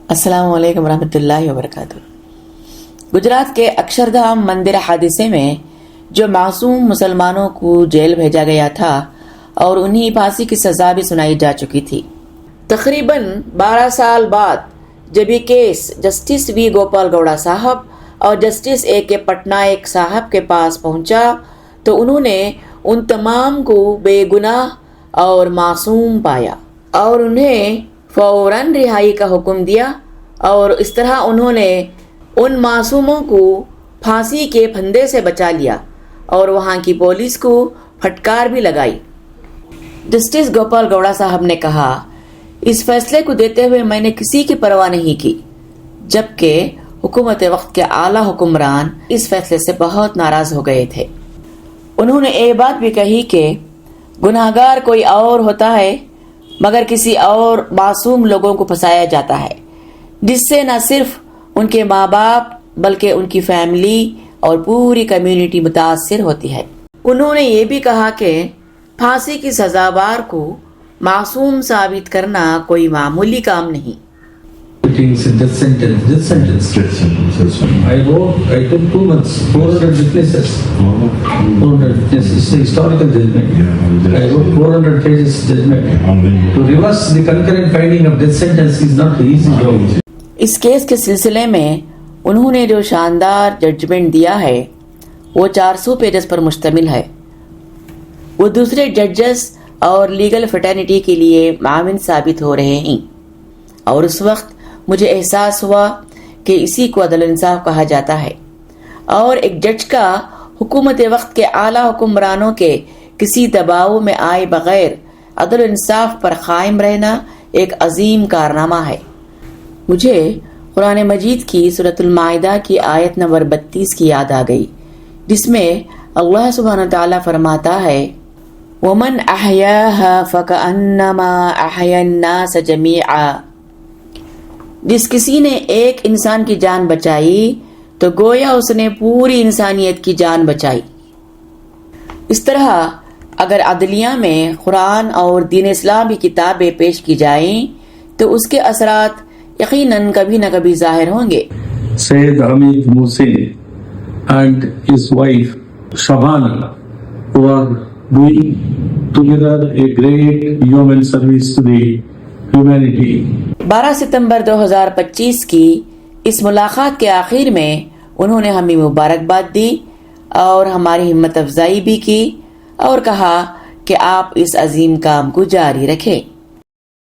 السلام علیکم ورحمۃ اللہ وبرکاتہ۔ گجرات کے اکشردھام مندر حادثے میں جو معصوم مسلمانوں کو جیل بھیجا گیا تھا اور انہیں پھانسی کی سزا بھی سنائی جا چکی تھی، تقریباً 12 سال بعد جب یہ کیس جسٹس وی گوپال گوڑا صاحب اور جسٹس اے کے پٹنائک صاحب کے پاس پہنچا تو انہوں نے ان تمام کو بے گناہ اور معصوم پایا اور انہیں فوراً رہائی کا حکم دیا، اور اس طرح انہوں نے ان معصوموں کو پھانسی کے پھندے سے بچا لیا اور وہاں کی پولیس کو پھٹکار بھی لگائی۔ جسٹس گوپال گوڑا صاحب نے کہا، اس فیصلے کو دیتے ہوئے میں نے کسی کی پرواہ نہیں کی، جبکہ حکومت وقت کے اعلیٰ حکمران اس فیصلے سے بہت ناراض ہو گئے تھے۔ انہوں نے یہ بات بھی کہی کہ گناہگار کوئی اور ہوتا ہے مگر کسی اور معصوم لوگوں کو پھنسایا جاتا ہے، جس سے نہ صرف ان کے ماں باپ بلکہ ان کی فیملی اور پوری کمیونٹی متاثر ہوتی ہے۔ انہوں نے یہ بھی کہا کہ پھانسی کی سزاوار کو معصوم ثابت کرنا کوئی معمولی کام نہیں۔ Death sentence. I took 2 months, 400 witnesses. 400 witnesses. It's a historical judgment. I wrote 400 pages judgment. To reverse the concurrent finding of death sentence is not the easy job. اس کیس کے سلسلے میں انہوں نے جو شاندار ججمنٹ دیا ہے وہ 400 پیجز پر مشتمل ہے۔ وہ دوسرے ججز اور لیگل فٹرنیٹی کے لیے معاون ثابت ہو رہے ہیں، اور اس وقت مجھے احساس ہوا کہ اسی کو عدل انصاف کہا جاتا ہے، اور ایک جج کا حکومت وقت کے اعلیٰ حکمرانوں کے کسی دباؤ میں آئے بغیر عدل انصاف پر قائم رہنا ایک عظیم کارنامہ ہے۔ مجھے قرآن مجید کی سورۃ المائدہ کی آیت نمبر 32 کی یاد آ گئی، جس میں اللہ سبحانہ تعالیٰ فرماتا ہے، وَمَنْ أَحْيَاهَا فَكَأَنَّمَا أَحْيَا النَّاسَ جَمِيعًا، جس کسی نے ایک انسان کی جان بچائی تو گویا اس نے پوری انسانیت کی جان بچائی۔ اس طرح اگر عدلیہ میں قرآن اور دین اسلام کی کتابیں پیش کی جائیں تو اس کے اثرات یقیناً کبھی نہ کبھی ظاہر ہوں گے۔ سید حمید موسی and his wife Shabana who are doing together a great human service to the humanity. 12 ستمبر 2025 کی اس ملاقات کے آخر میں انہوں نے ہمیں مبارکباد دی اور ہماری ہمت افزائی بھی کی اور کہا کہ آپ اس عظیم کام کو جاری رکھیں۔